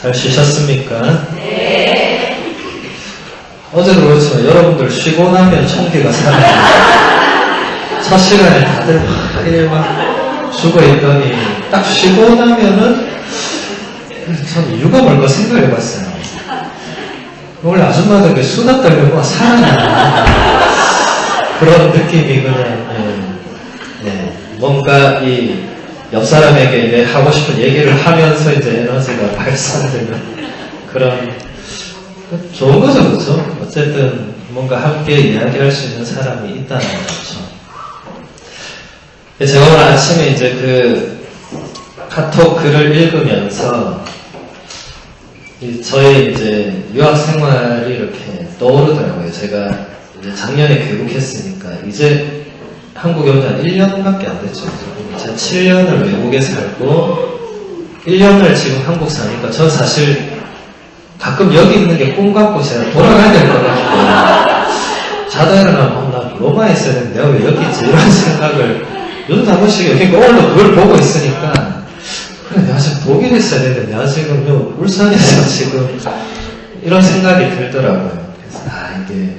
잘 쉬셨습니까? 네. 어제도 그렇지만 여러분들 쉬고 나면 총기가 살아요. 첫 시간에 다들 막 죽어있더니 딱 쉬고 나면은 전 이유가 뭘까 생각해봤어요. 원래 아줌마들 수다 떨려고 살아나는 그런 느낌이 그냥 뭔가 이 옆 사람에게 내 하고 싶은 얘기를 하면서 이제 에너지가 발산되는 그런 좋은 거죠, 그렇죠? 어쨌든 뭔가 함께 이야기할 수 있는 사람이 있다는 거죠. 제가 오늘 아침에 이제 그 카톡 글을 읽으면서 저의 이제 유학 생활이 이렇게 떠오르더라고요. 제가 이제 작년에 귀국했으니까 이제 한국에 온 지 한 1년밖에 안 됐죠. 제가 7년을 외국에 살고 1년을 지금 한국 사니까 전 사실 가끔 여기 있는 게 꿈 같고 제가 돌아가야 될 것 같고 자다 일어나면 나 로마에 있어야 되는데 내가 왜 여기 있지? 이런 생각을 요즘 한 번씩 여기 오늘 그걸 보고 있으니까 그래 내가 지금 독일에 있어야 되는데 내가 지금 울산에서 지금 이런 생각이 들더라고요. 그래서 이게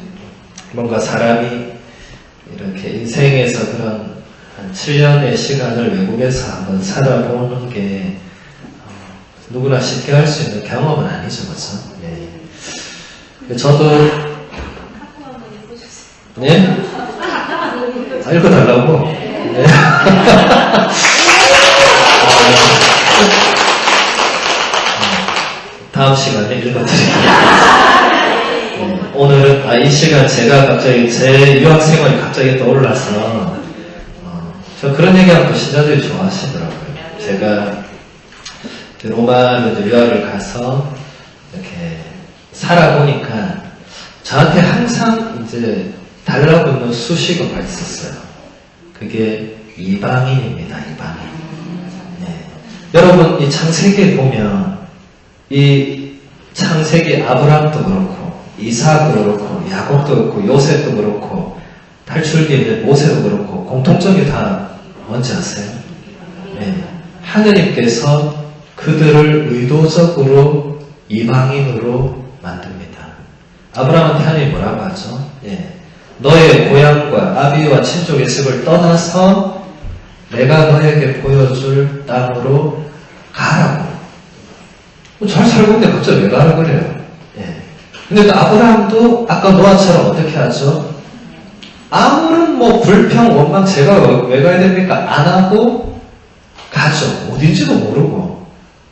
뭔가 사람이 이렇게 인생에서 그런 한 7년의 시간을 외국에서 한번 살아보는 게 누구나 쉽게 할 수 있는 경험은 아니죠, 그렇죠? 예. 저도 네? 읽어달라고? 네. 다음 시간에 읽어드릴게요. 오늘은 이 시간 제가 갑자기 제 유학 생활이 갑자기 떠올라서 저 그런 얘기하면 또 신자들이 좋아하시더라고요. 제가 로마로 유학을 가서 이렇게 살아보니까 저한테 항상 이제 달라붙는 수식어가 있었어요. 그게 이방인입니다. 이방인. 네. 여러분 이 창세기에 보면 이 창세기 아브라함도 그렇고 이삭도 그렇고 야곱도 그렇고 요셉도 그렇고 탈출기에 모세도 그렇고 공통점이 다 뭔지 아세요? 네. 하느님께서 그들을 의도적으로 이방인으로 만듭니다. 아브라함한테 하나님이 뭐라고 하죠? 너의 고향과 아비와 친족의 집을 떠나서 내가 너에게 보여줄 땅으로 가라고. 잘 살고 있는데 갑자기 왜 가라 그래요? 근데 또 아브라함도 아까 노아처럼 어떻게 하죠? 아무런 불평, 원망 제가 왜 가야 됩니까? 안 하고 가죠. 어딘지도 모르고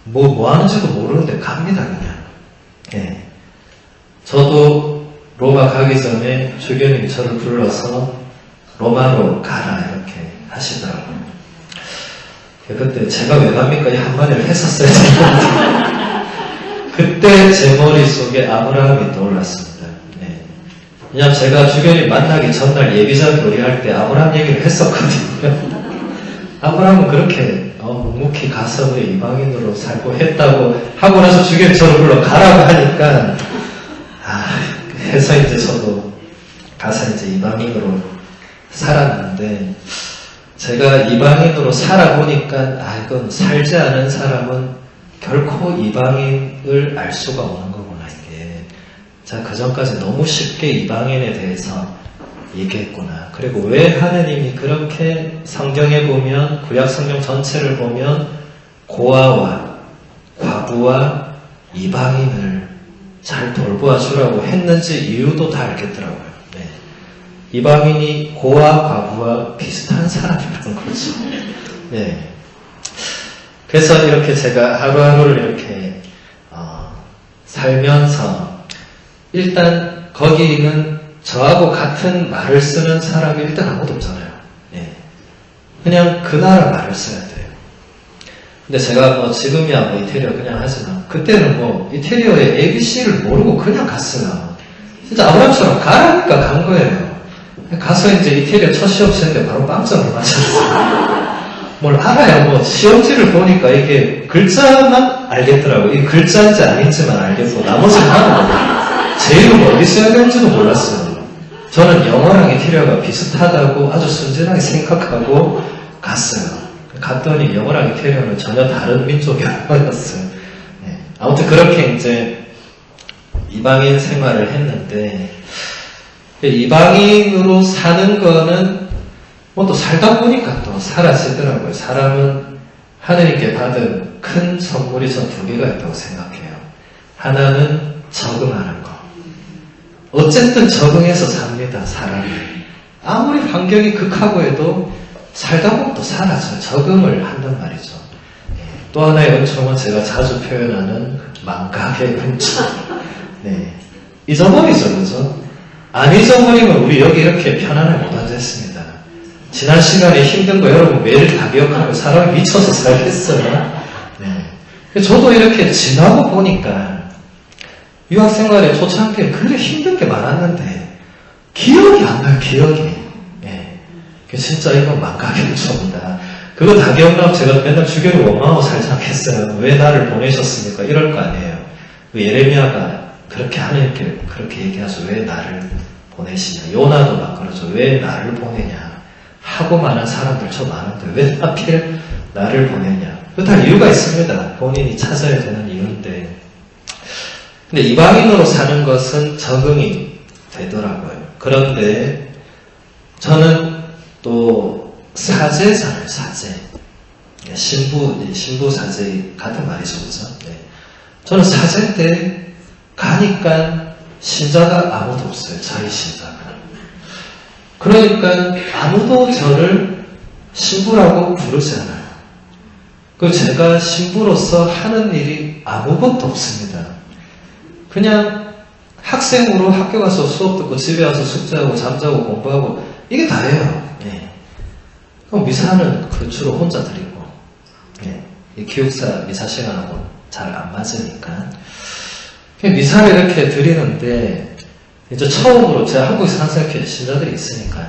뭐 하는지도 모르는데 갑니다 그냥. 저도 로마 가기 전에 주교님 저를 불러서 로마로 가라 이렇게 하시더라고요. 그때 제가 왜 갑니까? 이 한마디를 했었어요. 그때 제 머릿속에 아브라함이 떠올랐습니다. 왜냐면 제가 주교님 만나기 전날 예비자 교리할 때 아브라함 얘기를 했었거든요. 아브라함은 그렇게 묵묵히 가서 우리 이방인으로 살고 했다고 하고 나서 주교님 저를 불러 가라고 하니까 해서 이제 저도 가서 이제 이방인으로 살았는데 제가 이방인으로 살아보니까 이건 살지 않은 사람은 결코 이방인을 알 수가 없는 거구나 이게. 제가 그전까지 너무 쉽게 이방인에 대해서 얘기했구나. 그리고 왜 하느님이 그렇게 성경에 보면 구약 성경 전체를 보면 고아와 과부와 이방인을 잘 돌보아 주라고 했는지 이유도 다 알겠더라고요. 이방인이 고아 과부와 비슷한 사람이라는 거죠. 그래서 이렇게 제가 하루하루를 이렇게 살면서 일단 거기는 저하고 같은 말을 쓰는 사람이 일단 아무도 없잖아요. 그냥 그 나라 말을 써야 돼요. 근데 제가 지금이야 이태리어 그냥 하지만 그때는 이태리어의 ABC를 모르고 그냥 갔어요. 진짜 아브라함처럼 가라니까 간 거예요. 가서 이제 이태리어 첫 시험 치는데 바로 빵점을 맞았어요. 뭘 알아요. 시험지를 보니까 이게 글자만 알겠더라고요. 이 글자인지 아닌지만 알겠고 나머지는 하나도 몰라요. 제 이름 어디 써야 되는지도 몰랐어요. 저는 영어랑 이태리어가 비슷하다고 아주 순진하게 생각하고 갔어요. 갔더니 영어랑 이태리어는 전혀 다른 민족의 언어였어요. 아무튼 그렇게 이제 이방인 생활을 했는데, 이방인으로 사는 거는 뭐 또 살다 보니까 또 사라지더라고요. 사람은 하느님께 받은 큰 선물이 전 두 개가 있다고 생각해요. 하나는 적응하는 거. 어쨌든 적응해서 삽니다, 사람이. 아무리 환경이 극하고 해도 살다 보면 또 사라져요. 적응을 한단 말이죠. 또 하나의 은총은 제가 자주 표현하는 망각의 은총. 네. 잊어버리죠, 그죠? 안 잊어버리면 우리 여기 이렇게 편안하게 못 앉았습니다. 지난 시간에 힘든 거 여러분 매일 다 기억하고 사람이 미쳐서 살겠어요. 네. 저도 이렇게 지나고 보니까 유학생활에 초창기에 그래 힘든 게 많았는데 기억이 안 나요, 기억이. 예. 진짜 이건 망각의 은총이다. 그거 다 기억나면 제가 맨날 주변에 원망하고 살지 않겠어요. 왜 나를 보내셨습니까? 이럴 거 아니에요. 예레미야가 그렇게 하나님께 그렇게 얘기하죠. 왜 나를 보내시냐. 요나도 막 그러죠. 왜 나를 보내냐. 하고 많은 사람들 저 많은데 왜 하필 나를 보내냐. 그 다 이유가 있습니다. 본인이 찾아야 되는 이유인데. 근데 이방인으로 사는 것은 적응이 되더라고요. 그런데 저는 또 사제 살아요, 사제. 신부 사제 같은 말이죠, 그죠? 네. 저는 사제 때 가니까 신자가 아무도 없어요, 저희 신자가. 그러니까 아무도 저를 신부라고 부르지 않아요. 그리고 제가 신부로서 하는 일이 아무것도 없습니다. 그냥 학생으로 학교 가서 수업 듣고 집에 와서 숙제하고 잠자고 공부하고 이게 다예요. 네. 그럼 미사는 그 주로 혼자 드리고, 네. 이 기숙사 미사 시간하고 잘 안 맞으니까 미사를 이렇게 드리는데 이제 처음으로 제가 한국에서 항상 이렇게 신자들이 있으니까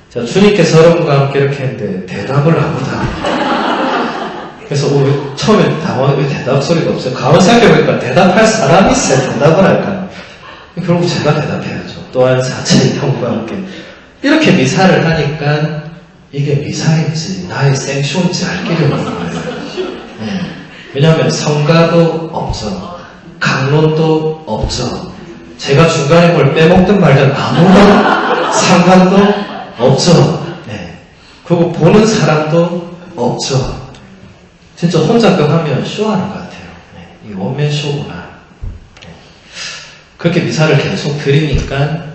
제가 주님께서 여러분과 함께 이렇게 했는데 대답을 아무도 안 해요. 그래서 처음에 당황해. 왜 대답 소리가 없어요? 가만 생각해보니까 대답할 사람이 있어야 대답을 할까요? 결국 제가 대답해야죠. 또한 사체의 형과 함께 이렇게 미사를 하니까 이게 미사인지 나의 생쇼인지 알 길이 없는 거예요. 네. 왜냐하면 성가도 없죠. 강론도 없죠. 제가 중간에 뭘 빼먹든 말든 아무런 상관도 없죠. 네. 그리고 보는 사람도 없죠. 진짜 혼자 그 하면 쇼하는 것 같아요. 네. 이 원맨 쇼구나. 네. 그렇게 미사를 계속 드리니까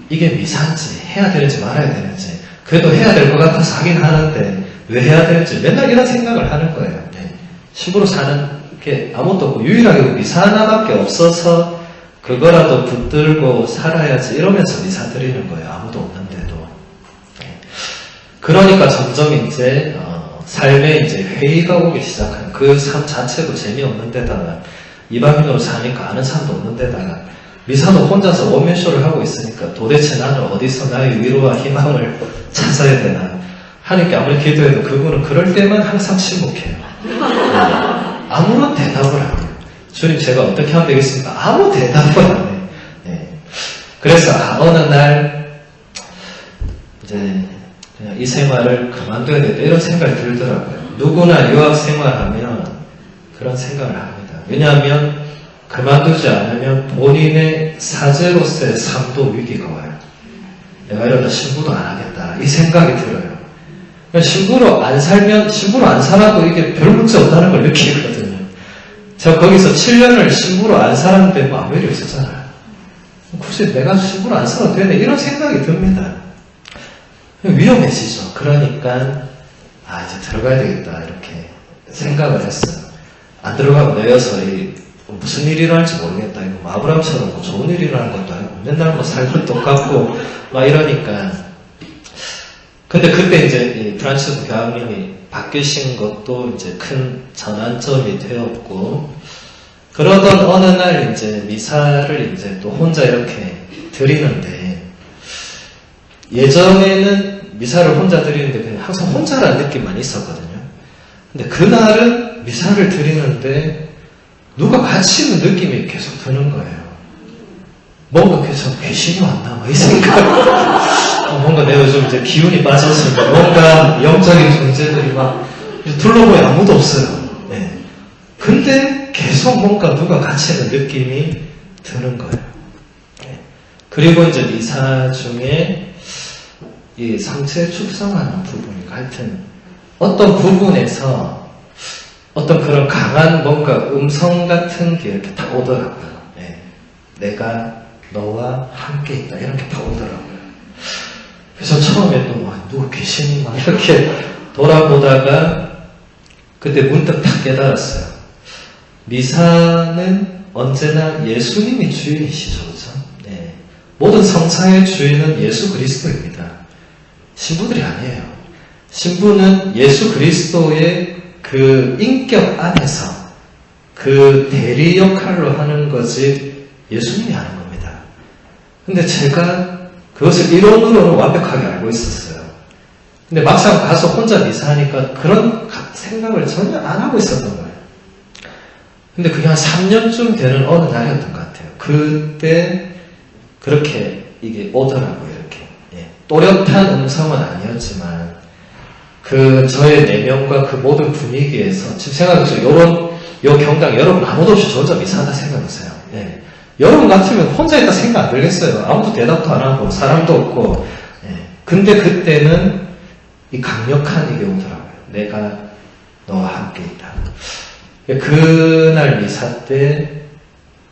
이게 미사인지 해야 되는지 말아야 되는지 그래도 해야 될 것 같아서 하긴 하는데 왜 해야 되는지 맨날 이런 생각을 하는 거예요. 네. 신부로 사는 게 아무것도 없고 유일하게 미사 하나밖에 없어서 그거라도 붙들고 살아야지 이러면서 미사 드리는 거예요. 아무도 없는데도. 네. 그러니까 점점 이제 삶에 이제 회의가 오기 시작한 그 삶 자체도 재미없는 데다가 이방인으로 사니까 아는 사람도 없는 데다가 미사도 혼자서 원맨쇼를 하고 있으니까 도대체 나는 어디서 나의 위로와 희망을 찾아야 되나. 하나님께 아무리 기도해도 그분은 그럴 때만 항상 침묵해요. 아무런 대답을 안 해요. 주님 제가 어떻게 하면 되겠습니까? 아무 대답을 안 해요. 네. 그래서 어느 날 이제 이 생활을 그만둬야 되겠다 이런 생각이 들더라고요. 누구나 유학 생활하면 그런 생각을 합니다. 왜냐하면 그만두지 않으면 본인의 사제로서의 삶도 위기가 와요. 내가 이러다 신부도 안 하겠다 이 생각이 들어요. 신부로 안 살면 신부로 안 살아도 이게 별 문제 없다는 걸 느끼거든요. 제가 거기서 7년을 신부로 안 살았는데 뭐 아무 일이 없었잖아요. 굳이 내가 신부로 안 살아도 되네 이런 생각이 듭니다. 위험해지죠. 그러니까 이제 들어가야 되겠다 이렇게 생각을 했어요. 안 들어가면 내어서 무슨 일이 일어날지 모르겠다. 이거 뭐 아브람처럼 뭐 좋은 일이 일어나는 것도 아니고 맨날 뭐 살고 똑같고 막 이러니까. 근데 그때 이제 프란치스코 교황님이 바뀌신 것도 이제 큰 전환점이 되었고, 그러던 어느 날 이제 미사를 이제 또 혼자 이렇게 드리는데, 예전에는 미사를 혼자 드리는데 그냥 항상 혼자라는 느낌만 있었거든요. 근데 그날은 미사를 드리는데 누가 같이 있는 느낌이 계속 드는 거예요. 뭔가 계속 귀신이 왔나 막 이 생각. 뭔가 내가 요즘 이제 기운이 빠졌으니까 뭔가 영적인 존재들이 막 둘러보니 아무도 없어요. 네. 근데 계속 계속 뭔가 누가 같이 있는 느낌이 드는 거예요. 네. 그리고 이제 미사 중에 이 상체 축성하는 부분이 하여튼 어떤 부분에서 어떤 그런 강한 뭔가 음성 같은 게 이렇게 딱 오더라고요. 네. 내가 너와 함께 있다 이렇게 딱 오더라고요. 그래서 처음에 또 누구 귀신이 막 이렇게 돌아보다가 그때 문득 딱 깨달았어요. 미사는 언제나 예수님이 주인이시죠, 그죠? 네. 모든 성사의 주인은 예수 그리스도입니다. 신부들이 아니에요. 신부는 예수 그리스도의 그 인격 안에서 그 대리 역할로 하는 거지 예수님이 하는 겁니다. 근데 제가 그것을 이론으로는 완벽하게 알고 있었어요. 근데 막상 가서 혼자 미사하니까 그런 생각을 전혀 안 하고 있었던 거예요. 근데 그게 한 3년쯤 되는 어느 날이었던 것 같아요. 그때 그렇게 이게 오더라고요, 이렇게. 예. 또렷한 음성은 아니었지만, 그 저의 내면과 그 모든 분위기에서, 지금 생각해보세요. 요 경당 여러분 아무도 없이 저 혼자 미사하다 생각해보세요. 예. 여러분 같으면 혼자 있다 생각 안 들겠어요. 아무도 대답도 안 하고, 사람도 없고. 예. 근데 그때는 이 강력한 이게 오더라고요. 내가 너와 함께 있다. 그날 미사 때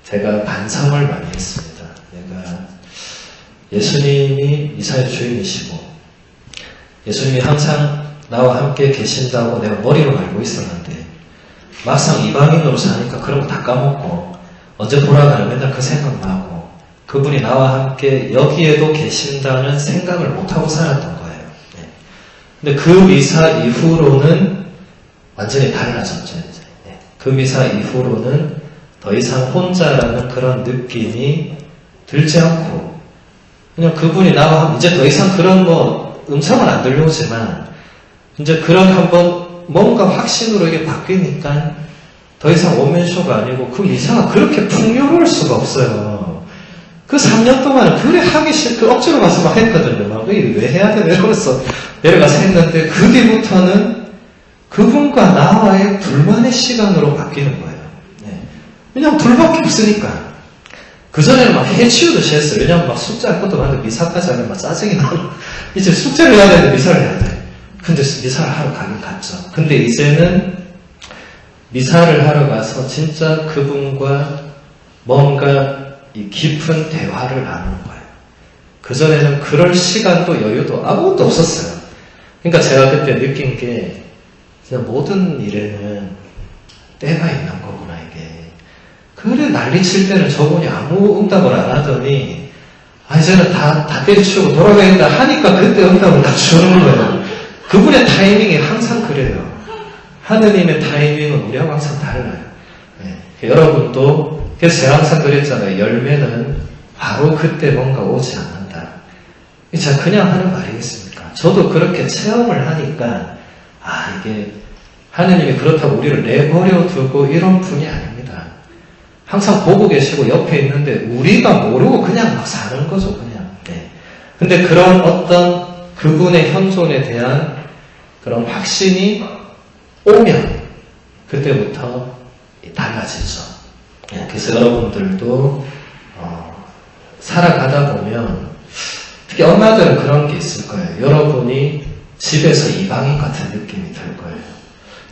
제가 반성을 많이 했습니다. 내가 예수님이 미사의 주인이시고 예수님이 항상 나와 함께 계신다고 내가 머리로 알고 있었는데 막상 이방인으로 사니까 그런 거 다 까먹고 언제 돌아가나 맨날 그 생각만 하고 그분이 나와 함께 여기에도 계신다는 생각을 못하고 살았던 거예요. 네. 근데 그 미사 이후로는 완전히 달라졌죠. 그 미사 이후로는 더 이상 혼자라는 그런 느낌이 들지 않고 그냥 그분이 나와 이제 더 이상 그런 음성은 안 들려오지만 이제 그런 한번 뭔가 확신으로 이게 바뀌니까 더 이상 원맨쇼가 아니고 그 미사가 그렇게 풍요로울 수가 없어요. 그 3년 동안 그래 하기 싫고 억지로 가서 막 했거든요. 막 왜 해야 되나 이러면서 내려가서 했는데 그 뒤부터는 그분과 나와의 둘만의 시간으로 바뀌는 거예요. 네. 왜냐면 둘밖에 없으니까. 그전에는 막 해치우듯이 했어요. 왜냐면 막 숙제할 것도 많은데 미사까지 하면 막 짜증이 나고. 이제 숙제를 해야 되는데 미사를 해야 돼. 근데 미사를 하러 가긴 갔죠. 근데 이제는 미사를 하러 가서 진짜 그분과 뭔가 이 깊은 대화를 나누는 거예요. 그전에는 그럴 시간도 여유도 아무것도 없었어요. 그러니까 제가 그때 느낀 게 진짜 모든 일에는 때가 있는 거구나, 이게. 그래, 난리칠 때는 저분이 아무 응답을 안 하더니, 이제는 다 때려치우고 돌아가야겠다 하니까 그때 응답을 다 주는 거예요. 그분의 타이밍이 항상 그래요. 하느님의 타이밍은 우리하고 항상 달라요. 네. 여러분도, 그래서 제가 항상 그랬잖아요. 열매는 바로 그때 뭔가 오지 않는다. 제가 그냥 하는 말이겠습니까? 저도 그렇게 체험을 하니까, 이게 하느님이 그렇다고 우리를 내버려 두고 이런 분이 아닙니다. 항상 보고 계시고 옆에 있는데 우리가 모르고 그냥 막 사는 거죠, 그냥. 네. 근데 그런 어떤 그분의 현존에 대한 그런 확신이 오면 그때부터 달라지죠. 네. 그래서 여러분들도 살아가다 보면 특히 엄마들은 그런 게 있을 거예요. 여러분이 집에서 이방인 같은 느낌이 들 거예요.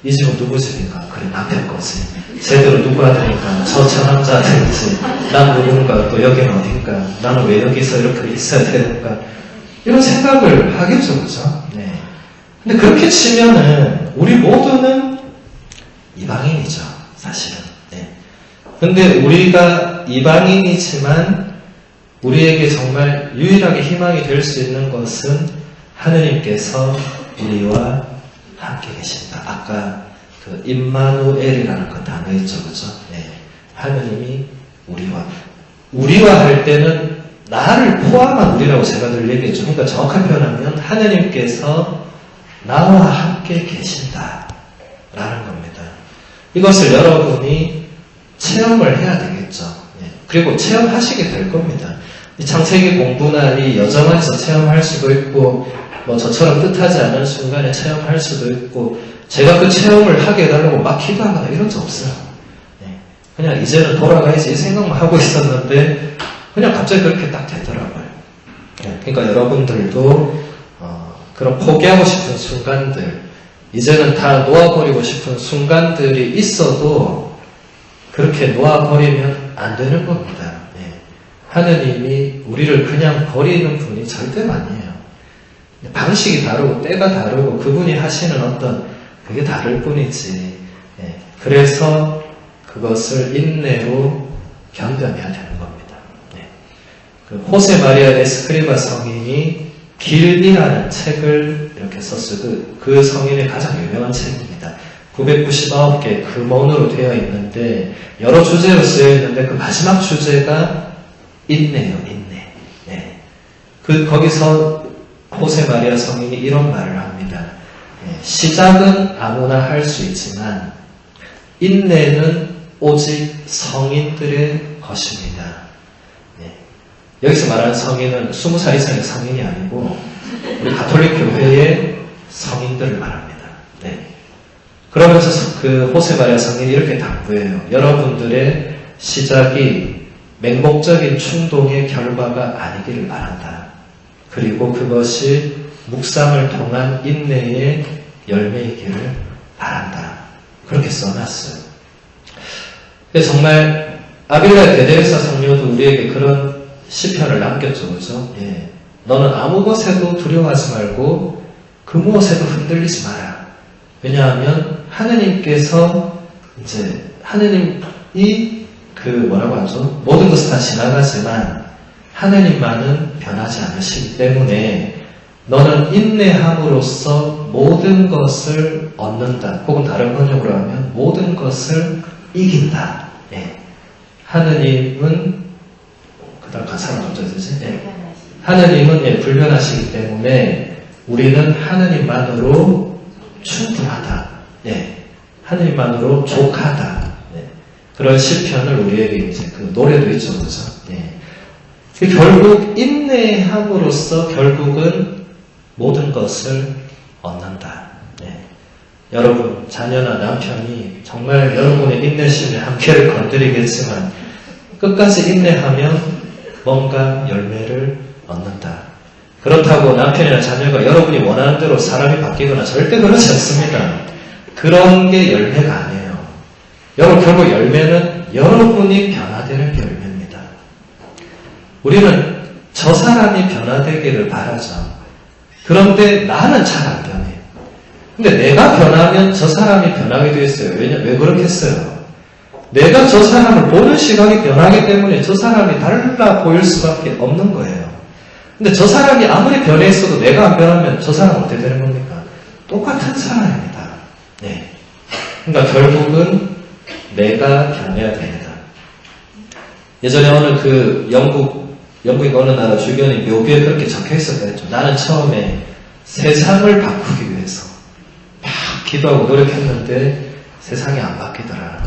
이 집은 누구 집인가? 그래, 남편 거지. 제대로 누구 아들인가? 저 남자 아들이지. 난 누군가? 또 여기는 어딘가? 나는 왜 여기서 이렇게 있어야 되는가? 이런 생각을 하겠죠, 그죠? 네. 근데 그렇게 치면은, 우리 모두는 이방인이죠, 사실은. 네. 근데 우리가 이방인이지만, 우리에게 정말 유일하게 희망이 될 수 있는 것은 하느님께서 우리와 함께 계신다. 아까 그 임마누엘이라는 그 단어 있죠, 그죠? 네. 하느님이 우리와 할 때는 나를 포함한 우리라고 제가 늘 얘기했죠. 그러니까 정확한 표현하면 하느님께서 나와 함께 계신다 라는 겁니다. 이것을 여러분이 체험을 해야 되겠죠. 네. 그리고 체험하시게 될 겁니다. 이 창세기 공부나 이 여정에서 체험할 수도 있고 저처럼 뜻하지 않은 순간에 체험할 수도 있고 제가 그 체험을 하게 해달라고 막 기도하거나 이런 적 없어요. 네. 그냥 이제는 돌아가야지 이 생각만 하고 있었는데 그냥 갑자기 그렇게 딱 되더라고요. 그러니까 여러분들도 그런 포기하고 싶은 순간들, 이제는 다 놓아버리고 싶은 순간들이 있어도 그렇게 놓아버리면 안 되는 겁니다. 하느님이 우리를 그냥 버리는 분이 절대로 아니에요. 방식이 다르고 때가 다르고 그분이 하시는 어떤 그게 다를 뿐이지. 그래서 그것을 인내로 견뎌내야 되는 겁니다. 그 호세 마리아 에스크리바 성인이 길이라는 책을 이렇게 썼어요. 그 성인의 가장 유명한 책입니다. 999개 금원으로 되어 있는데 여러 주제로 쓰여 있는데 그 마지막 주제가 인내요, 인내. 거기서 호세 마리아 성인이 이런 말을 합니다. 시작은 아무나 할 수 있지만 인내는 오직 성인들의 것입니다. 여기서 말하는 성인은 20살 이상의 성인이 아니고 우리 가톨릭 교회의 성인들을 말합니다. 그러면서 그 호세 마리아 성인이 이렇게 당부해요. 여러분들의 시작이 맹목적인 충동의 결과가 아니기를 바란다. 그리고 그것이 묵상을 통한 인내의 열매이기를 바란다. 그렇게 써놨어요. 근데 정말 아빌라 베데르사 성녀도 우리에게 그런 시편을 남겼죠. 그죠? 너는 아무 것에도 두려워하지 말고 그 무엇에도 흔들리지 마라. 왜냐하면 하느님께서 이제 하느님이 뭐라고 하죠? 모든 것은 다 지나가지만 하느님만은 변하지 않으시기 때문에 너는 인내함으로써 모든 것을 얻는다. 혹은 다른 번역으로 하면 모든 것을 이긴다. 하느님은 그다음 가사가 어쩌 되지? 하느님은 불변하시기 때문에 우리는 하느님만으로 충분하다. 하느님만으로 족하다. 그런 시편을 우리에게 이제 그 노래도 있죠, 그죠? 결국 인내함으로써 결국은 모든 것을 얻는다. 여러분, 자녀나 남편이 정말 여러분의 인내심의 한계를 건드리겠지만 끝까지 인내하면 뭔가 열매를 얻는다. 그렇다고 남편이나 자녀가 여러분이 원하는 대로 사람이 바뀌거나 절대 그렇지 않습니다. 그런 게 열매가 아니에요. 여러분, 결국 열매는 여러분이 변화되는 게 열매입니다. 우리는 저 사람이 변화되기를 바라죠. 그런데 나는 잘 안 변해요. 근데 내가 변하면 저 사람이 변하게 되어 있어요. 왜 그렇겠어요? 내가 저 사람을 보는 시각이 변하기 때문에 저 사람이 달라 보일 수밖에 없는 거예요. 근데 저 사람이 아무리 변해 있어도 내가 안 변하면 저 사람은 어떻게 되는 겁니까? 똑같은 사람입니다. 그러니까 결국은 내가 변해야 됩니다. 예전에 어느 영국의 어느 나라 주변의 묘비에 그렇게 적혀 있었다 했죠. 나는 처음에 세상을 바꾸기 위해서 막 기도하고 노력했는데 세상이 안 바뀌더라.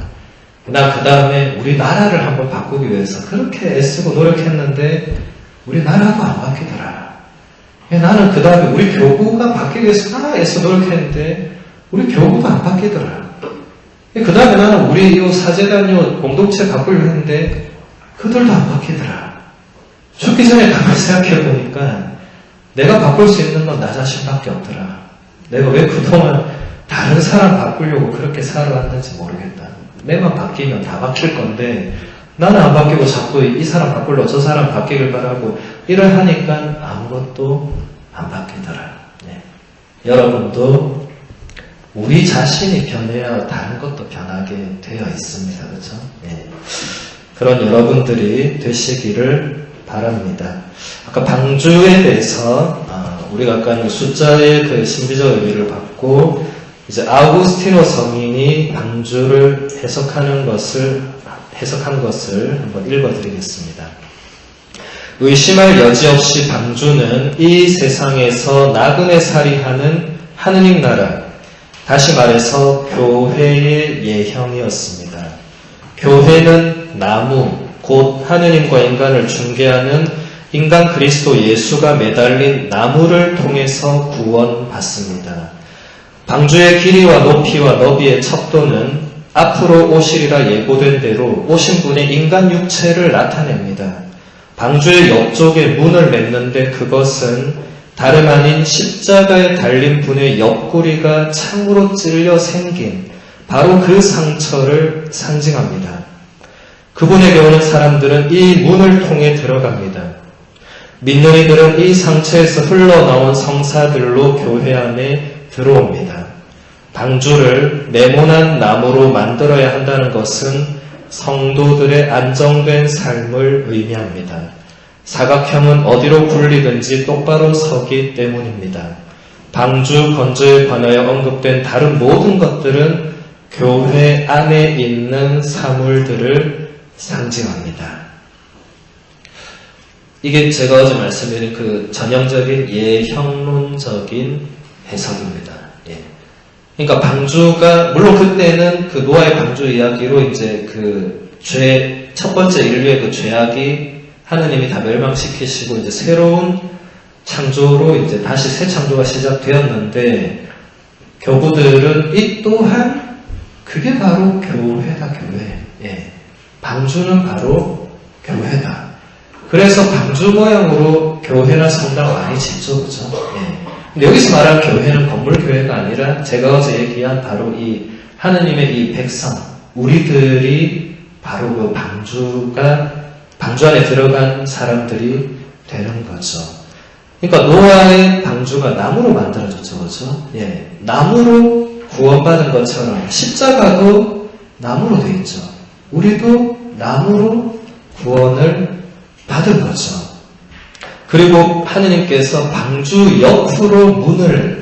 나 그 다음에 우리나라를 한번 바꾸기 위해서 그렇게 애쓰고 노력했는데 우리나라도 안 바뀌더라. 나는 그 다음에 우리 교구가 바뀌기 위해서 다 애써 노력했는데 우리 교구도 안 바뀌더라. 그 다음에 나는 우리 이 사제단 공동체 바꾸려고 했는데 그들도 안 바뀌더라. 죽기 전에 가만히 생각해 보니까 내가 바꿀 수 있는 건 나 자신밖에 없더라. 내가 왜 그동안 다른 사람 바꾸려고 그렇게 살아왔는지 모르겠다. 내만 바뀌면 다 바뀔 건데 나는 안 바뀌고 자꾸 이 사람 바꾸려고 저 사람 바뀌길 바라고 일을 하니까 아무것도 안 바뀌더라. 여러분도 우리 자신이 변해야 다른 것도 변하게 되어 있습니다. 그렇죠? 그런 여러분들이 되시기를 바랍니다. 아까 방주에 대해서 우리가 아까 숫자의 그 신비적 의미를 받고 이제 아우구스티노 성인이 방주를 해석한 것을 한번 읽어드리겠습니다. 의심할 여지 없이 방주는 이 세상에서 나그네살이하는 하느님 나라, 다시 말해서 교회의 예형이었습니다. 교회는 나무, 곧 하느님과 인간을 중개하는 인간 그리스도 예수가 매달린 나무를 통해서 구원받습니다. 방주의 길이와 높이와 너비의 척도는 앞으로 오시리라 예고된 대로 오신 분의 인간 육체를 나타냅니다. 방주의 옆쪽에 문을 맺는데 그것은 다름 아닌 십자가에 달린 분의 옆구리가 창으로 찔려 생긴 바로 그 상처를 상징합니다. 그분에게 오는 사람들은 이 문을 통해 들어갑니다. 믿는 이들은 이 상처에서 흘러나온 성사들로 교회 안에 들어옵니다. 방주를 네모난 나무로 만들어야 한다는 것은 성도들의 안정된 삶을 의미합니다. 사각형은 어디로 굴리든지 똑바로 서기 때문입니다. 방주 건조에 관하여 언급된 다른 모든 것들은 교회 안에 있는 사물들을 상징합니다. 이게 제가 어제 말씀드린 그 전형적인 예형론적인 해석입니다. 예. 그러니까 방주가, 물론 그때는 그 노아의 방주 이야기로 이제 첫 번째 인류의 그 죄악이 하느님이 다 멸망시키시고 이제 새로운 창조로 이제 다시 새 창조가 시작되었는데, 교부들은 이 또한 그게 바로 교회다, 교회. 예. 방주는 바로 교회다. 그래서 방주 모양으로 교회나 성당 많이 짓죠, 그죠? 예. 근데 여기서 말하는 교회는 건물 교회가 아니라 제가 어제 얘기한 바로 이 하느님의 이 백성, 우리들이 바로 그 방주 안에 들어간 사람들이 되는 거죠. 그러니까 노아의 방주가 나무로 만들어졌죠, 그죠? 예. 나무로 구원받은 것처럼 십자가도 나무로 되어 있죠. 우리도 나무로 구원을 받은 거죠. 그리고 하느님께서 방주 옆으로 문을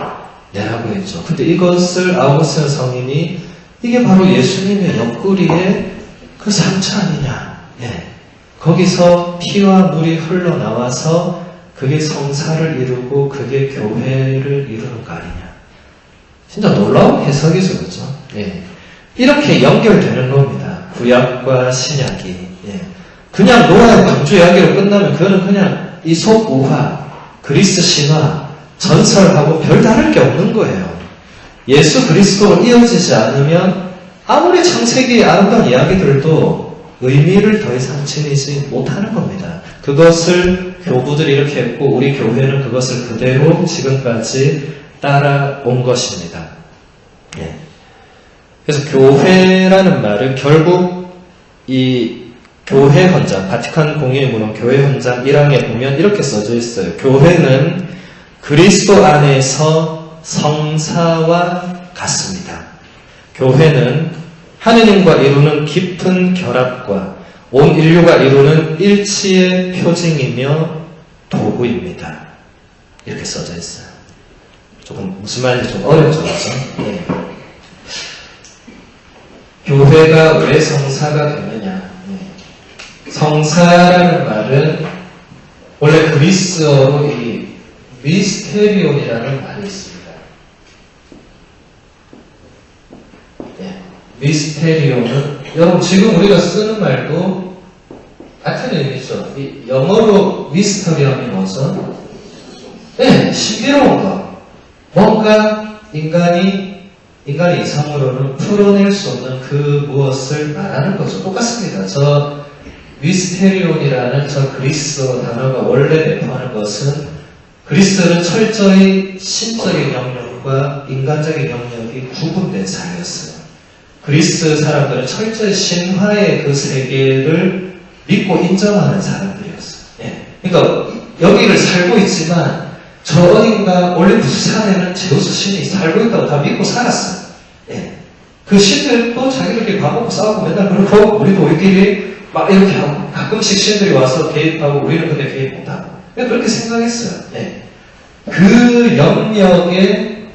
내라고 했죠. 근데 이것을 아우구스틴 성인이 이게 바로 예수님의 옆구리에 그 상처 아니냐. 예. 거기서 피와 물이 흘러나와서 그게 성사를 이루고 그게 교회를 이루는 거 아니냐. 진짜 놀라운 해석이죠, 그렇죠? 예. 이렇게 연결되는 겁니다. 구약과 신약이. 예. 그냥 노아의 방주 이야기로 끝나면 그거는 그냥 이솝 우화, 그리스 신화, 전설하고 별다를 게 없는 거예요. 예수 그리스도로 이어지지 않으면 아무리 창세기의 아름다운 이야기들도 의미를 더 이상 지니지 못하는 겁니다. 그것을 교부들이 이렇게 했고 우리 교회는 그것을 그대로 지금까지 따라온 것입니다. 예. 그래서 교회라는 말은 결국 이 교회 헌장, 바티칸 공의문헌 교회 헌장 1항에 보면 이렇게 써져 있어요. 교회는 그리스도 안에서 성사와 같습니다. 교회는 하느님과 이루는 깊은 결합과 온 인류가 이루는 일치의 표징이며 도구입니다. 이렇게 써져 있어요. 조금 무슨 말인지 좀 어렵죠, 그렇죠? 예. 교회가 왜 성사가 되느냐? 성사라는 말은 원래 그리스어로 이 미스테리온이라는 말이 있습니다. 네. 미스테리온은 여러분 지금 우리가 쓰는 말도 같은 의미죠. 이 영어로 미스터리함이 뭐죠? 네, 신비로운 거. 뭔가 인간이 이상으로는 풀어낼 수 없는 그 무엇을 말하는 거죠. 똑같습니다. 저 미스테리온이라는 저 그리스어 단어가 원래 내포하는 것은 그리스어는 철저히 신적인 영역과 인간적인 영역이 구분된 사회였어요. 그리스 사람들은 철저히 신화의 그 세계를 믿고 인정하는 사람들이었어요. 예. 그러니까 여기를 살고 있지만 저 어딘가 올림푸스 산에는 제우스 신이 살고 있다고 다 믿고 살았어요. 예. 그 신들도 자기들끼리 밥 먹고 싸우고 맨날 그러고 우리도 우리끼리 막 이렇게 하고 가끔씩 신들이 와서 개입하고 우리는 근데 개입 못하고 그렇게 생각했어요. 네. 그 영역에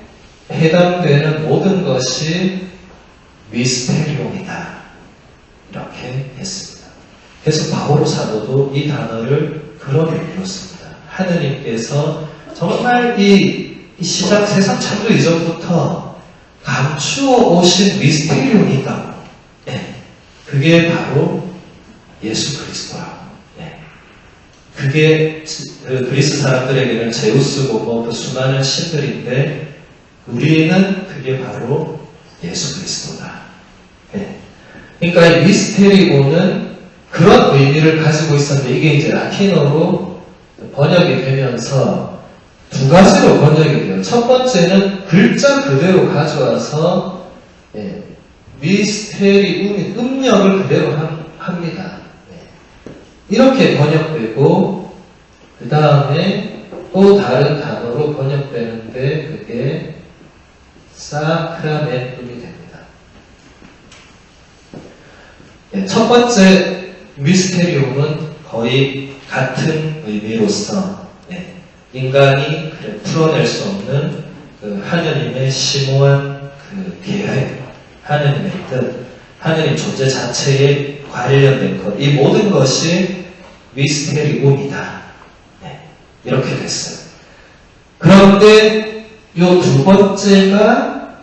해당되는 모든 것이 미스테리온이다. 이렇게 했습니다. 그래서 바오로 사도도 이 단어를 그런 의미로 씁니다. 하느님께서 정말 이 시작 세상 창조 이전부터 감추어 오신 미스테리온이 있다고. 네. 그게 바로 예수 그리스도라고. 네. 그게 그리스 사람들에게는 제우스고 뭐 그 수많은 신들인데 우리는 그게 바로 예수 그리스도다. 네. 그러니까 이 미스테리오는 그런 의미를 가지고 있었는데 이게 이제 라틴어로 번역이 되면서 두 가지로 번역이 돼요. 첫 번째는 글자 그대로 가져와서 미스테리움, 음력을 그대로 합니다. 이렇게 번역되고 그 다음에 또 다른 단어로 번역되는데 그게 사크라멘툼이 됩니다. 첫 번째 미스테리움은 거의 같은 의미로서 인간이 풀어낼 수 없는 그 하느님의 심오한 그 계획, 하느님의 뜻, 하느님 존재 자체에 관련된 것, 이 모든 것이 미스테리움이다. 이렇게 됐어요. 그런데 이 두 번째가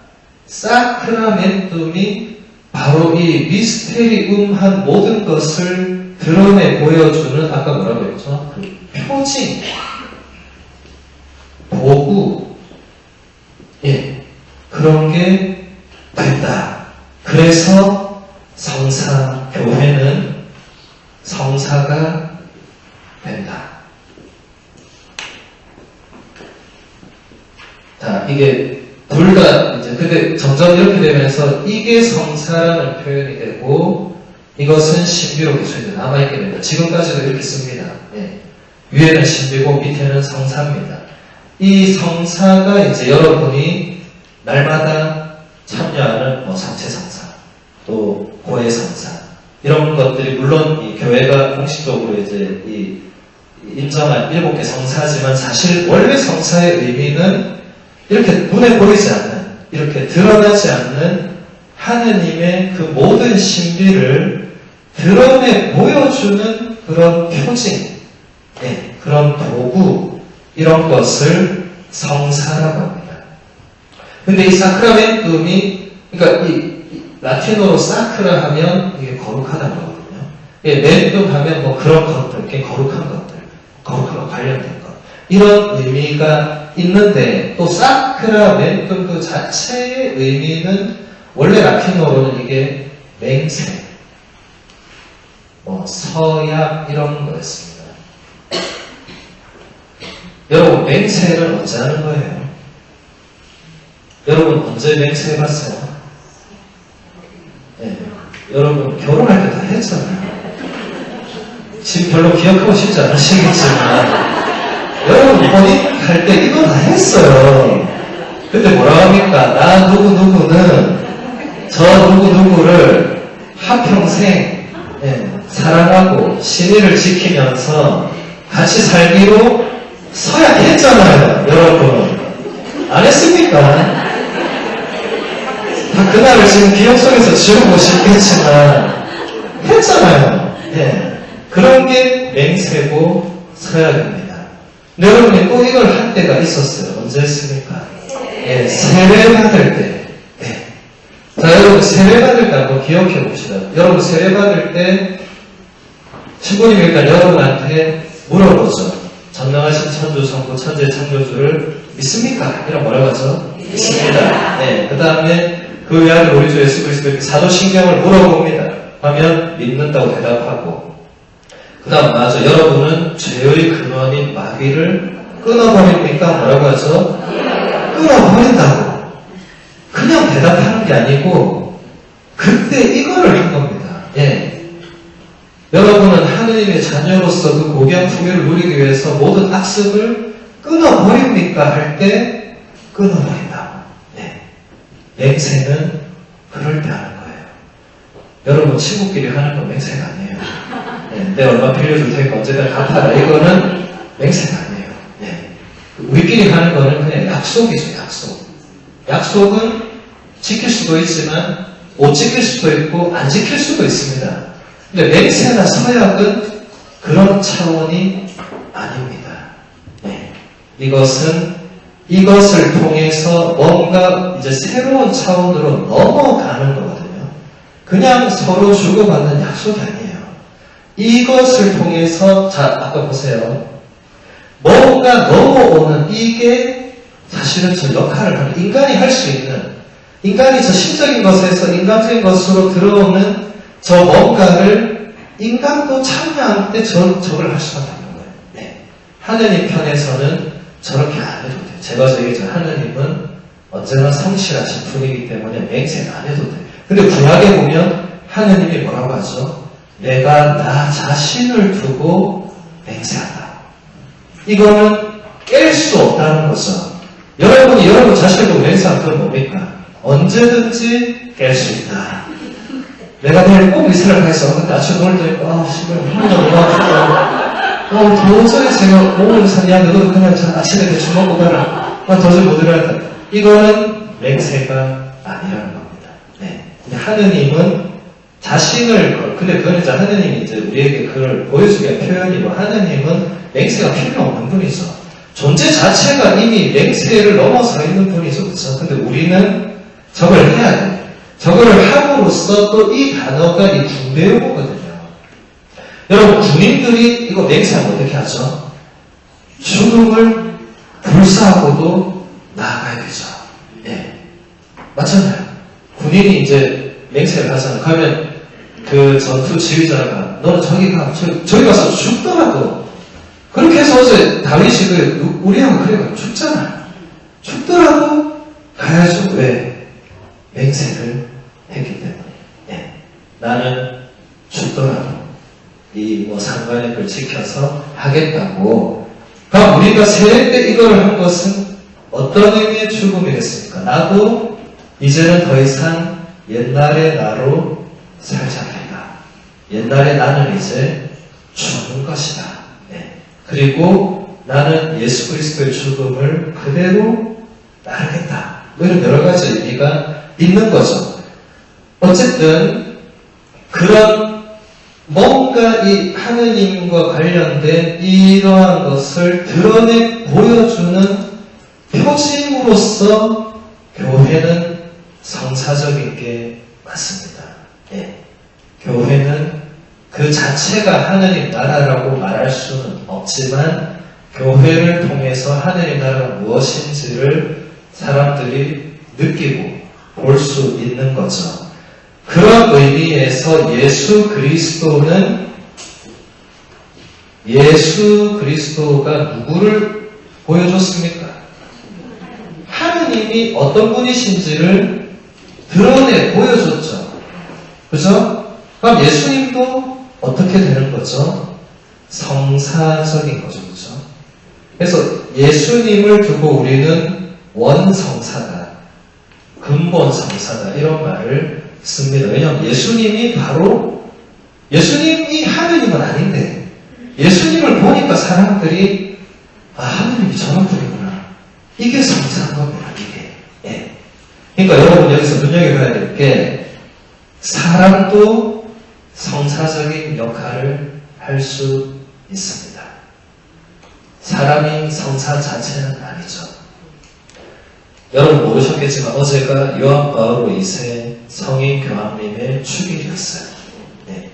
사크라멘툼이 바로 이 미스테리움한 모든 것을 드러내 보여주는, 아까 뭐라고 했죠? 그 표징, 도구, 그런 게 된다. 그래서 성사, 교회는 성사가 된다. 자, 이게 둘 다 이제 근데 점점 이렇게 되면서 이게 성사라는 표현이 되고 이것은 신비로 계속 남아있게 됩니다. 지금까지도 이렇게 씁니다. 위에는 신비고 밑에는 성사입니다. 이 성사가 이제 여러분이 날마다 참여하는 상체 성사, 또 고해 성사 이런 것들이 물론 이 교회가 공식적으로 이제 이 인정한 7개 성사지만 사실 원래 성사의 의미는 이렇게 눈에 보이지 않는, 이렇게 드러나지 않는 하느님의 그 모든 신비를 드러내 보여주는 그런 표징, 그런 도구, 이런 것을 성사라고 합니다. 근데 이 사크라멘tum이, 그러니까 이 라틴어로 사크라 하면 이게 거룩하다는 거거든요. 멘tum 하면 뭐 그런 것들, 이렇게 거룩한 것들, 거룩함과 관련된 것. 이런 의미가 있는데 또 사크라멘tum 그 자체의 의미는 원래 라틴어로는 이게 맹세, 서약 이런 거였습니다. 여러분 맹세를 언제 하는 거예요? 여러분 언제 맹세해봤어요? 여러분 결혼할 때 다 했잖아요. 지금 별로 기억하고 싶지 않으시겠지만 여러분 혼인할 때 이거 다 했어요. 근데 뭐라고 합니까? 나 누구누구는 저 누구누구를 한평생 사랑하고 신의를 지키면서 같이 살기로 서약했잖아요. 여러분 안 했습니까? 다 그날을 지금 기억 속에서 지우고 싶겠지만 했잖아요. 그런 게 맹세고 서약입니다. 근데 여러분이 또 이걸 할 때가 있었어요. 언제 했습니까? 세례 받을 때. 자, 여러분 세례 받을 때 한번 기억해 봅시다. 여러분 세례 받을 때 신부님이 일단 여러분한테 물어보죠. 전능하신 천주 성부 천재 창조주를 믿습니까? 이런 뭐라고 하죠? 믿습니다. 그 다음에 그 외아들 우리 주 예수 그리스도의 사도신경을 물어봅니다. 하면 믿는다고 대답하고 그 다음 맞아. 여러분은 죄의 근원인 마귀를 끊어버립니까? 뭐라고 하죠? 끊어버린다고. 그냥 대답하는 게 아니고 그때 이거를 한 겁니다. 여러분은 하느님의 자녀로서 그 고귀한 풍요를 누리기 위해서 모든 악습을 끊어버립니까? 할 때 끊어버린다고. 맹세는 그럴 때 하는 거예요. 여러분 친구끼리 하는 건 맹세가 아니에요. 내 얼마 빌려줄 테니까 언제든 갚아라. 이거는 맹세가 아니에요. 우리끼리 하는 거는 그냥 약속이죠. 약속. 약속은 지킬 수도 있지만 못 지킬 수도 있고 안 지킬 수도 있습니다. 근데 맹세나 서약은 그런 차원이 아닙니다. 이것을 통해서 뭔가 이제 새로운 차원으로 넘어가는 거거든요. 그냥 서로 주고받는 약속이 아니에요. 이것을 통해서, 자, 아까 보세요. 뭔가 넘어오는 이게 사실은 저 역할을 하는, 인간이 할 수 있는, 인간이 저 심적인 것에서 인간적인 것으로 들어오는 저 뭔가를 인간도 참여할 때 저걸 할 수밖에 없는 거예요. 네. 하느님 편에서는 저렇게 안 해도 돼요. 제가 얘기했죠. 하느님은 언제나 성실하신 분이기 때문에 맹세는 안 해도 돼요. 근데 구약에 보면 하느님이 뭐라고 하죠? 내가 나 자신을 두고 맹세한다. 이거는 깰 수 없다는 거죠. 여러분이 여러분 자신을 두고 맹세한 건 뭡니까? 언제든지 깰 수 있다. 내가 내일 꼭 이스라엘 가서 근데 아침에 놀 때, 씨발, 도저히 제가 몸을 야, 너도 그냥 아침에 대충 먹고 가라. 도저히 못 일어난다. 이거는 맹세가 아니라는 겁니다. 네. 근데 하느님은 자신을, 근데 그건 이제 하느님이 이제 우리에게 그걸 보여주기 위한 표현이고, 하느님은 맹세가 필요 없는 분이죠. 존재 자체가 이미 맹세를 넘어서 있는 분이죠. 그렇죠? 근데 우리는 저걸 해야 돼요. 저걸 함으로써 또 이 단어가 이 군대 용어거든요. 여러분, 군인들이 이거 맹세하면 어떻게 하죠? 죽음을 불사하고도 나아가야 되죠. 예. 맞잖아요. 군인이 이제 맹세를 하잖아요. 그러면 그 전투 지휘자가 너는 저기 가서 죽더라도 그렇게 해서 어제 다윗이 우리하고 그래가 죽잖아. 죽더라도 가야죠. 왜? 맹세를 했기 때문에. 네. 나는 죽더라도 이 상관의 지켜서 하겠다고. 그럼 우리가 세례 때 이걸 한 것은 어떤 의미의 죽음이 됐습니까? 나도 이제는 더 이상 옛날의 나로 살지 않겠다. 옛날의 나는 이제 죽는 것이다. 네. 그리고 나는 예수 그리스도의 죽음을 그대로 따르겠다. 이런 여러 가지 의미가 있는 거죠. 어쨌든 그런 뭔가 이 하느님과 관련된 이러한 것을 드러내 보여주는 표징으로서 교회는 성사적인 게 맞습니다. 예. 교회는 그 자체가 하느님 나라라고 말할 수는 없지만 교회를 통해서 하느님 나라가 무엇인지를 사람들이 느끼고 볼 수 있는 거죠. 그런 의미에서 예수 그리스도가 누구를 보여줬습니까? 하느님이 어떤 분이신지를 드러내 보여줬죠. 그죠? 그럼 예수님도 어떻게 되는 거죠? 성사적인 거죠. 그죠? 그래서 예수님을 두고 우리는 원성사다. 근본 성사다. 이런 말을 씁니다. 왜냐하면 예수님이 하느님은 아닌데, 예수님을 보니까 사람들이, 하느님이 저런 분이구나. 이게 성사인 겁니다, 이게. 예. 그러니까 여러분 여기서 눈여겨봐야 될 게, 사람도 성사적인 역할을 할 수 있습니다. 사람이 성사 자체는 아니죠. 여러분 모르셨겠지만 어제가 요한 바오로 2세 성인 교황님의 축일이었어요. 네.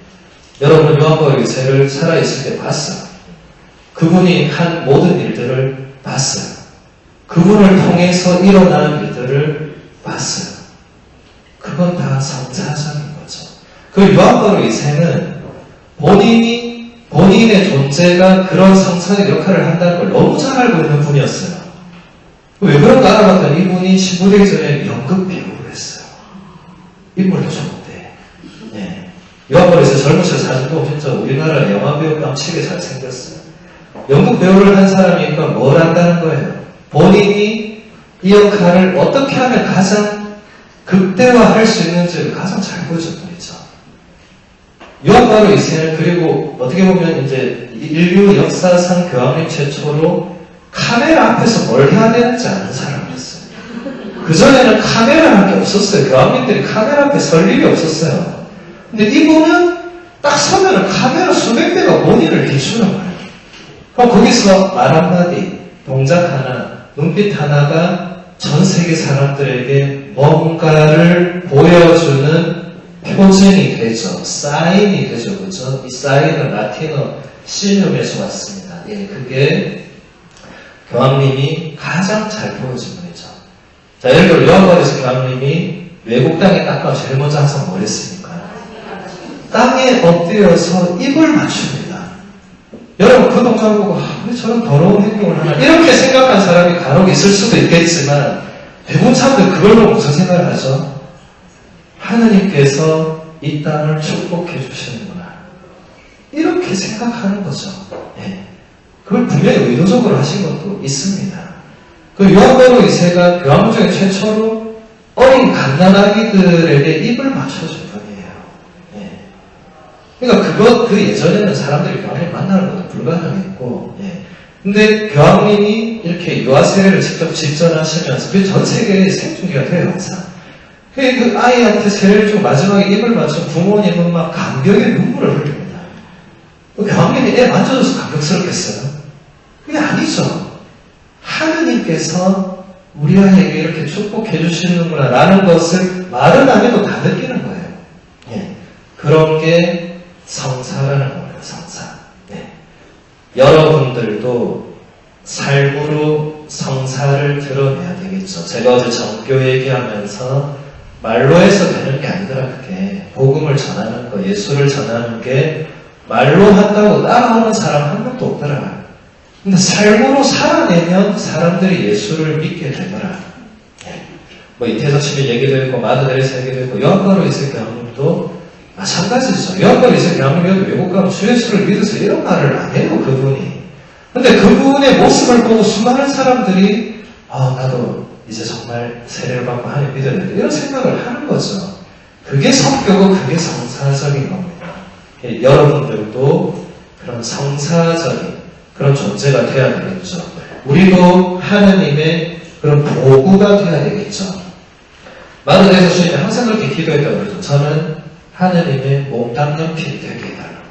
여러분 요한 바오로 2세를 살아있을 때 봤어요. 그분이 한 모든 일들을 봤어요. 그분을 통해서 일어나는 일들을 봤어요. 그건 다 성사적인 거죠. 그 요한 바오로 2세는 본인의 존재가 그런 성사적 역할을 한다는 걸 너무 잘 알고 있는 분이었어요. 왜 그런가 알아봤더니 이분이 신부되기 전에 연극 배우를 했어요. 인물도 좋은데. 네. 요한바오로에서 젊으셔 사진도 진짜 우리나라 영화배우 깜치게 잘생겼어요. 연극 배우를 한 사람이니까 뭘 한다는 거예요? 본인이 이 역할을 어떻게 하면 가장 극대화할 수 있는지를 가장 잘 보여줬던 분이죠. 요한 바오로 2세는 그리고 어떻게 보면 이제 인류 역사상 교황님 최초로 카메라 앞에서 뭘 해야 되는지 아는 사람이었어요. 그전에는 카메라라는 게 없었어요. 교황님들이 카메라 앞에 설 일이 없었어요. 근데 이분은 딱 서면은 카메라 수백 대가 모니를 해주는 거예요. 그럼 거기서 말 한마디, 동작 하나, 눈빛 하나가 전 세계 사람들에게 뭔가를 보여주는 표징이 되죠. 사인이 되죠. 그죠? 이 사인은 라틴어 시듐에서 왔습니다. 예, 그게 교황님이 가장 잘 보여준 분이죠. 자, 예를 들어 요한바리스 교황님이 외국 땅에 딱 가서 제일 먼저 항상 뭘 했습니까? 땅에 엎드려서 입을 맞춥니다. 여러분 그 동작 보고 왜 저런 더러운 행동을 하나 이렇게 생각한 사람이 간혹 있을 수도 있겠지만 대부분 사람들 그걸 보고 무슨 생각을 하죠? 하느님께서 이 땅을 축복해 주시는구나 이렇게 생각하는 거죠. 네. 그걸 분명히 의도적으로 하신 것도 있습니다. 그 요한베드로 2세가 교황 중에 최초로 어린 갓난아기들에게 입을 맞춰준 분이에요. 예. 그러니까 그 예전에는 사람들이 교황님 만나는 것도 불가능했고, 예. 근데 교황님이 이렇게 유아 세례를 직접 집전하시면서 그 전 세계에 생중계가 돼요, 항상. 그 아이한테 세례를 주고 마지막에 입을 맞춘 부모님은 막 감격의 눈물을 흘립니다. 그 교황님이 애 만져줘서 감격스럽겠어요? 그게 아니죠. 하느님께서 우리 아이에게 이렇게 축복해 주시는구나 라는 것을 말은 안 해도 다 느끼는 거예요. 예. 그런 게 성사라는 거예요. 성사. 네. 여러분들도 삶으로 성사를 드러내야 되겠죠. 제가 어제 정교 얘기하면서 말로 해서 되는 게 아니더라. 그게 복음을 전하는 거, 예수를 전하는 게 말로 한다고 따라오는 사람 한 명도 없더라. 근데 삶으로 살아내면 사람들이 예수를 믿게 되더라. 네. 뭐 이태석 씨의 얘기도 있고 마더 데레사 얘기도 있고 요한바로 2세 교황님도 마찬가지죠. 요한바로 2세 교황님도 외국 가면 주 예수를 믿어서 이런 말을 안 해요. 그분이. 근데 그분의 모습을 보고 수많은 사람들이 나도 이제 정말 세례를 받고 하나님 믿어야 된다 이런 생각을 하는 거죠. 그게 성교고 그게 성사적인 겁니다. 여러분들도 그런 성사적인 그런 존재가 되어야 되겠죠. 우리도 하느님의 그런 도구가 되어야 되겠죠. 마더 데레사 주님이 항상 그렇게 기도했다고 그러죠. 저는 하느님의 몸담는 피 되게 해달라고.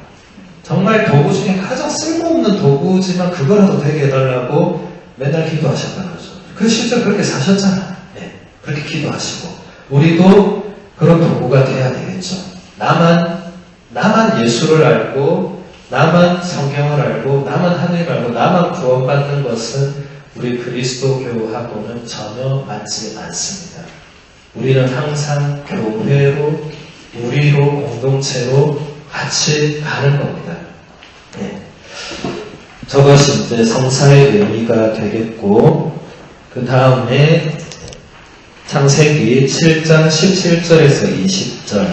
정말 도구 중에 가장 쓸모없는 도구지만 그거라도 되게 해달라고 맨날 기도하셨다는 거죠. 그 실제 그렇게 사셨잖아요. 네, 그렇게 기도하시고 우리도 그런 도구가 되어야 되겠죠. 나만 예수를 알고 나만 성경을 알고 나만 하나님을 알고 나만 구원받는 것은 우리 그리스도교하고는 전혀 맞지 않습니다. 우리는 항상 교회로 우리로 공동체로 같이 가는 겁니다. 네. 저것이 이제 성사의 의미가 되겠고 그 다음에 창세기 7장 17절에서 20절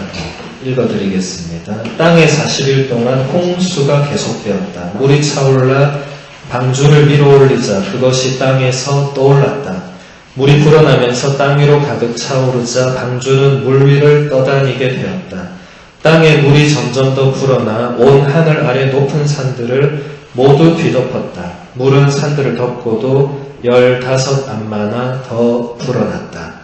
읽어드리겠습니다. 땅에 40일 동안 홍수가 계속되었다. 물이 차올라 방주를 밀어올리자 그것이 땅에서 떠올랐다. 물이 불어나면서 땅 위로 가득 차오르자 방주는 물 위를 떠다니게 되었다. 땅에 물이 점점 더 불어나 온 하늘 아래 높은 산들을 모두 뒤덮었다. 물은 산들을 덮고도 15안마나 더 불어났다.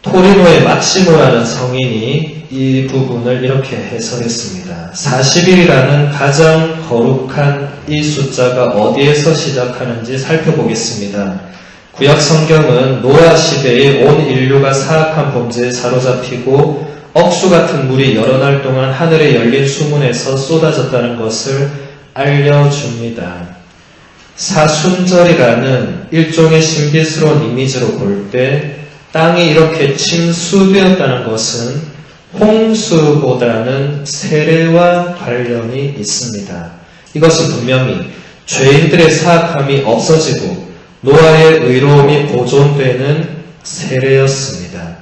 토리노의 마치모라는 성인이 이 부분을 이렇게 해석했습니다. 40일이라는 가장 거룩한 이 숫자가 어디에서 시작하는지 살펴보겠습니다. 구약 성경은 노아 시대에 온 인류가 사악한 범죄에 사로잡히고 억수 같은 물이 여러 날 동안 하늘에 열린 수문에서 쏟아졌다는 것을 알려줍니다. 사순절이라는 일종의 신비스러운 이미지로 볼 때 땅이 이렇게 침수되었다는 것은 홍수보다는 세례와 관련이 있습니다. 이것은 분명히 죄인들의 사악함이 없어지고 노아의 의로움이 보존되는 세례였습니다.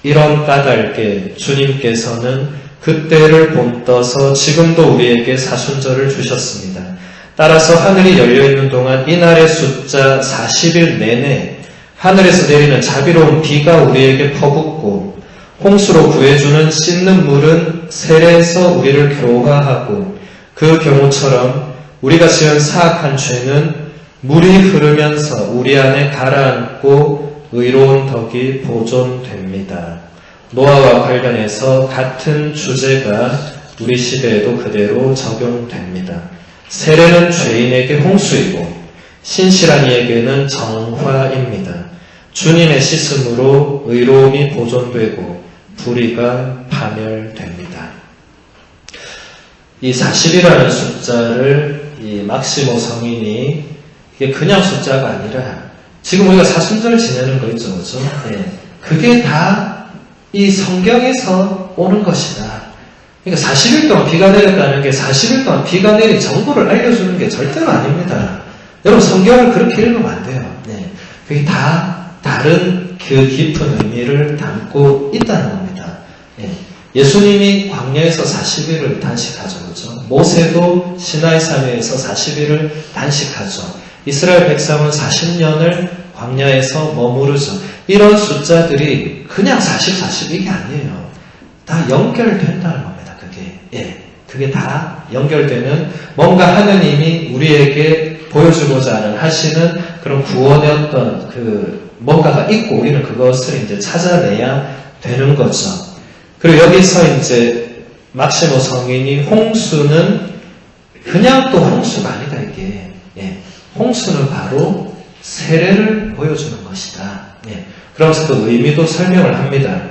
이런 까닭에 주님께서는 그때를 본떠서 지금도 우리에게 사순절을 주셨습니다. 따라서 하늘이 열려있는 동안 이날의 숫자 40일 내내 하늘에서 내리는 자비로운 비가 우리에게 퍼붓고 홍수로 구해주는 씻는 물은 세례에서 우리를 교화하고 그 경우처럼 우리가 지은 사악한 죄는 물이 흐르면서 우리 안에 가라앉고 의로운 덕이 보존됩니다. 노아와 관련해서 같은 주제가 우리 시대에도 그대로 적용됩니다. 세례는 죄인에게 홍수이고 신실한 이에게는 정화입니다. 주님의 씻음으로 의로움이 보존되고 불의가 파멸됩니다. 이 40이라는 숫자를 이 막시모 성인이 이게 그냥 숫자가 아니라 지금 우리가 사순절 지내는 거 있죠, 그죠? 예. 그게 다 이 성경에서 오는 것이다. 그러니까 40일 동안 비가 내렸다는 게 40일 동안 비가 내린 정보를 알려주는 게 절대로 아닙니다. 여러분 성경을 그렇게 읽으면 안 돼요. 네. 그게 다 다른 그 깊은 의미를 담고 있다는 겁니다. 예. 예수님이 광야에서 40일을 단식하죠. 그렇죠? 모세도 시나이 산에서 40일을 단식하죠. 이스라엘 백성은 40년을 광야에서 머무르죠. 이런 숫자들이 그냥 40 이게 아니에요. 다 연결된다는 겁니다. 그게. 예. 그게 다 연결되는 뭔가 하느님이 우리에게 보여주고자 하시는 그런 구원의 어떤 그 뭔가가 있고 우리는 그것을 이제 찾아내야 되는 거죠. 그리고 여기서 이제 막시모 성인이 홍수는 그냥 또 홍수가 아니다 이게. 예. 홍수는 바로 세례를 보여주는 것이다. 예. 그러면서 또 의미도 설명을 합니다.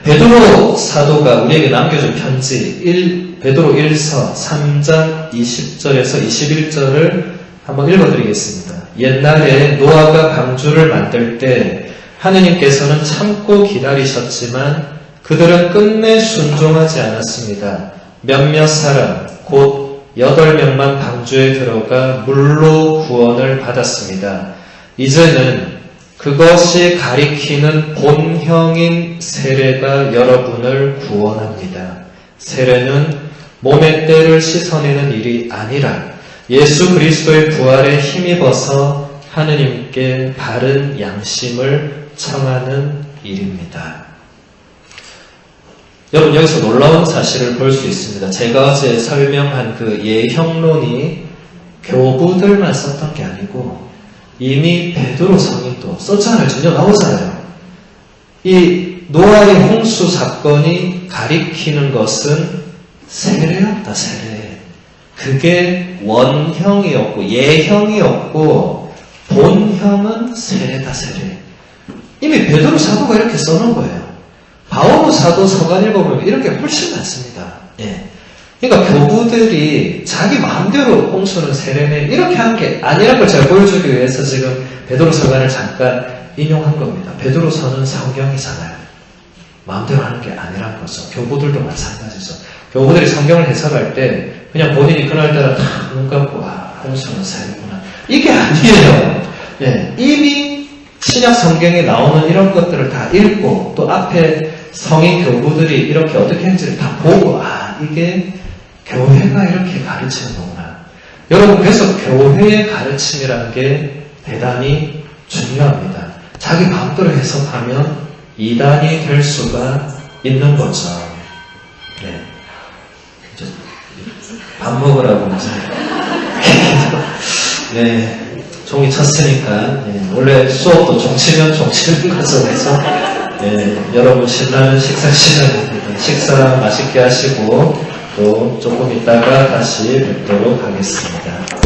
베드로 사도가 우리에게 남겨준 편지 베드로 1서 3장 20절에서 21절을 한번 읽어드리겠습니다. 옛날에 노아가 방주를 만들 때 하느님께서는 참고 기다리셨지만 그들은 끝내 순종하지 않았습니다. 몇몇 사람 곧 8명만 방주에 들어가 물로 구원을 받았습니다. 이제는 그것이 가리키는 본형인 세례가 여러분을 구원합니다. 세례는 몸의 때를 씻어내는 일이 아니라 예수 그리스도의 부활에 힘입어서 하느님께 바른 양심을 청하는 일입니다. 여러분 여기서 놀라운 사실을 볼 수 있습니다. 제가 어제 설명한 그 예형론이 교부들만 썼던 게 아니고 이미 베드로 성인도 썼잖아요. 전혀 나오잖아요. 이 노아의 홍수 사건이 가리키는 것은 세례였다. 세례. 그게 원형이었고 예형이었고 본형은 세례다. 세례. 이미 베드로 사도가 이렇게 써놓은 거예요. 바오로 사도 서간 읽어보면 이런 게 훨씬 많습니다. 예. 그러니까 교부들이 자기 마음대로 홍수는 세례네 이렇게 한 게 아니란 걸 제가 보여주기 위해서 지금 베드로 서간을 잠깐 인용한 겁니다. 베드로서는 성경이잖아요. 마음대로 하는 게 아니란 거죠. 교부들도 마찬가지죠. 교부들이 성경을 해석할 때 그냥 본인이 그날따라 다 눈 감고 홍수는 세례구나 이게 아니에요. 예. 이미 신약 성경에 나오는 이런 것들을 다 읽고 또 앞에 성인 교부들이 이렇게 어떻게 했는지를 다 보고 이게 교회가 이렇게 가르치는 거구나. 여러분 그래서 교회의 가르침이라는 게 대단히 중요합니다. 자기 마음대로 해석하면 이단이 될 수가 있는 거죠. 네. 밥 먹으라고 네. 종이 쳤으니까 원래 수업도 종치면 종치는 것으로 해서 여러분 신나는 식사 시간입니다. 식사 맛있게 하시고 또 조금 있다가 다시 뵙도록 하겠습니다.